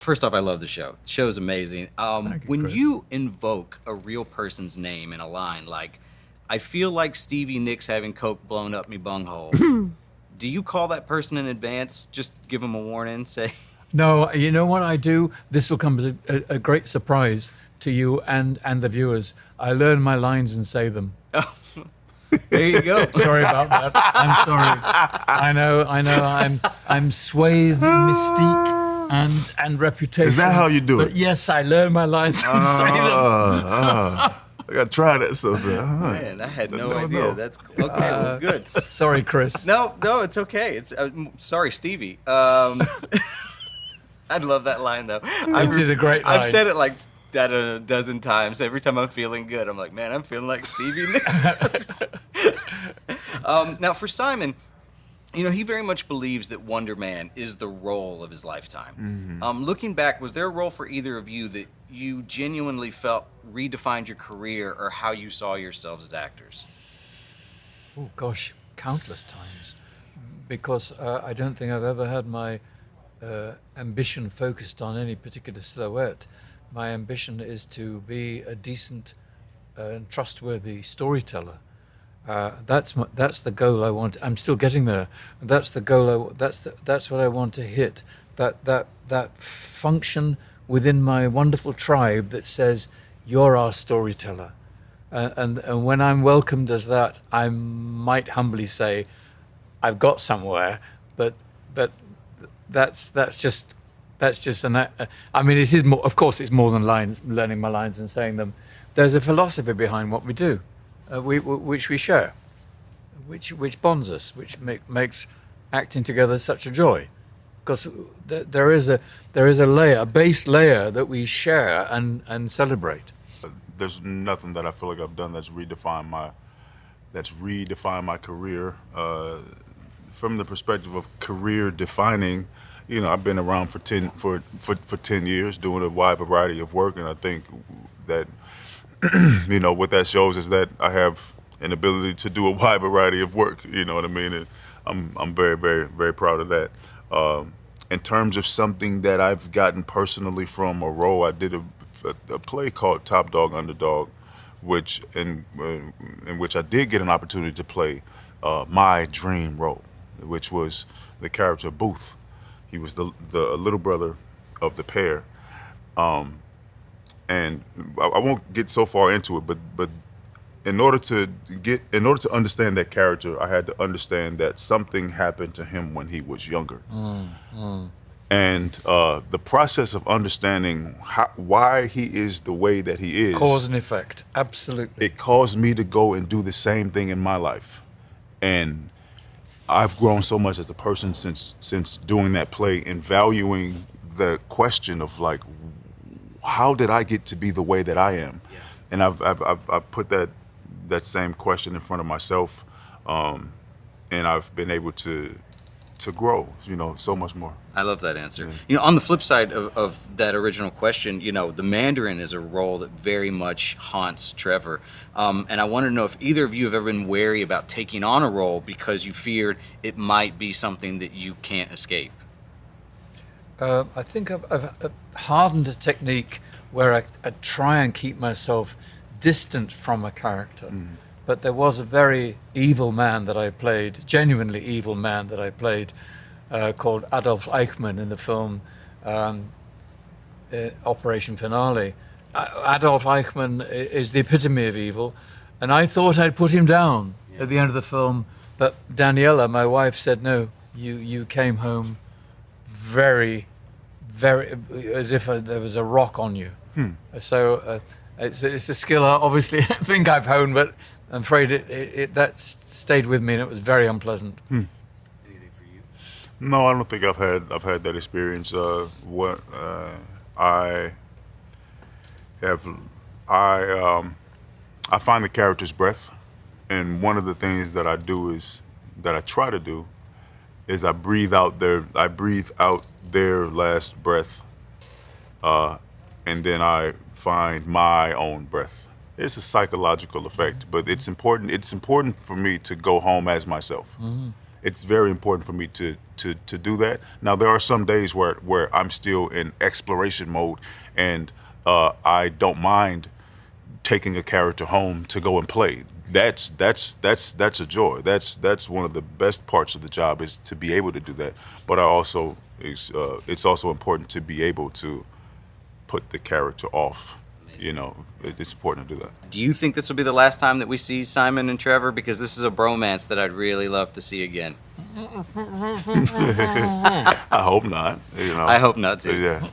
First off, I love the show. The show is amazing. Thank you, When Chris. you invoke a real person's name in a line like, I feel like Stevie Nicks having coke blown up me bunghole, do you call that person in advance? Just give them a warning, say, No, you know what I do? This will come as a great surprise to you and the viewers. I learn my lines and say them. there you go. Sorry about that. I'm sorry. I know. I'm swathed in mystique and reputation. Is that how you do but it? Yes, I learn my lines and say them. I got to try that sometime. Man, I had no No, idea. no. That's okay. Well, good. Sorry, Chris. No, it's okay. It's sorry, Stevie. I'd love that line though. This is a great line. I've said it like that a dozen times. Every time I'm feeling good, I'm like, man, I'm feeling like Stevie Nicks. Now, for Simon, you know, he very much believes that Wonder Man is the role of his lifetime. Looking back, was there a role for either of you that you genuinely felt redefined your career or how you saw yourselves as actors? Oh gosh, countless times, because I don't think I've ever had my ambition focused on any particular silhouette. My ambition is to be a decent and trustworthy storyteller. That's the goal I want. I'm still getting there. That's the goal. That's what I want to hit. That function within my wonderful tribe that says you're our storyteller. And when I'm welcomed as that, I might humbly say, I've got somewhere, but that's just an. I mean, it is more. Of course, it's more than lines, learning my lines and saying them. There's a philosophy behind what we do, which we share, which bonds us, which makes acting together such a joy, because there is a layer, a base layer that we share and celebrate. There's nothing that I feel like I've done that's redefined my career. From the perspective of career defining, you know, I've been around for 10 years doing a wide variety of work, and I think that you know what that shows is that I have an ability to do a wide variety of work. You know what I mean? And I'm very, very, very proud of that. In terms of something that I've gotten personally from a role, I did a play called Top Dog Underdog, in which I did get an opportunity to play my dream role, which was the character of Booth. He was the little brother of the pair, and I won't get so far into it. But in order to understand that character, I had to understand that something happened to him when he was younger. And the process of understanding why he is the way that he is, Cause and effect, absolutely. it caused me to go and do the same thing in my life. And I've grown so much as a person since doing that play and valuing the question of like, how did I get to be the way that I am? Yeah. And I've put that same question in front of myself, and I've been able to grow, you know, so much more. I love that answer. Yeah. You know, on the flip side of that original question, you know, the Mandarin is a role that very much haunts Trevor. And I want to know if either of you have ever been wary about taking on a role because you feared it might be something that you can't escape. I think I've hardened a technique where I try and keep myself distant from a character. But there was a very evil man that I played, genuinely evil man that I played, called Adolf Eichmann in the film Operation Finale. Adolf Eichmann is the epitome of evil, and I thought I'd put him down at the end of the film, but Daniela, my wife, said, no, you came home very, very, as if there was a rock on you. So it's a skill obviously I think I've honed, but I'm afraid that stayed with me, and it was very unpleasant. Anything for you? No, I don't think I've had that experience. I find the character's breath, and one of the things that I try to do is I breathe out their last breath, and then I find my own breath. It's a psychological effect, but it's important for me to go home as myself. it's very important for me to do that. Now there are some days where I'm still in exploration mode, and I don't mind taking a character home to go and play. That's a joy. That's one of the best parts of the job, is to be able to do that. But it's also important to be able to put the character off. You know, it's important to do that. Do you think this will be the last time that we see Simon and Trevor? Because this is a bromance that I'd really love to see again. I hope not. You know. I hope not too. Yeah.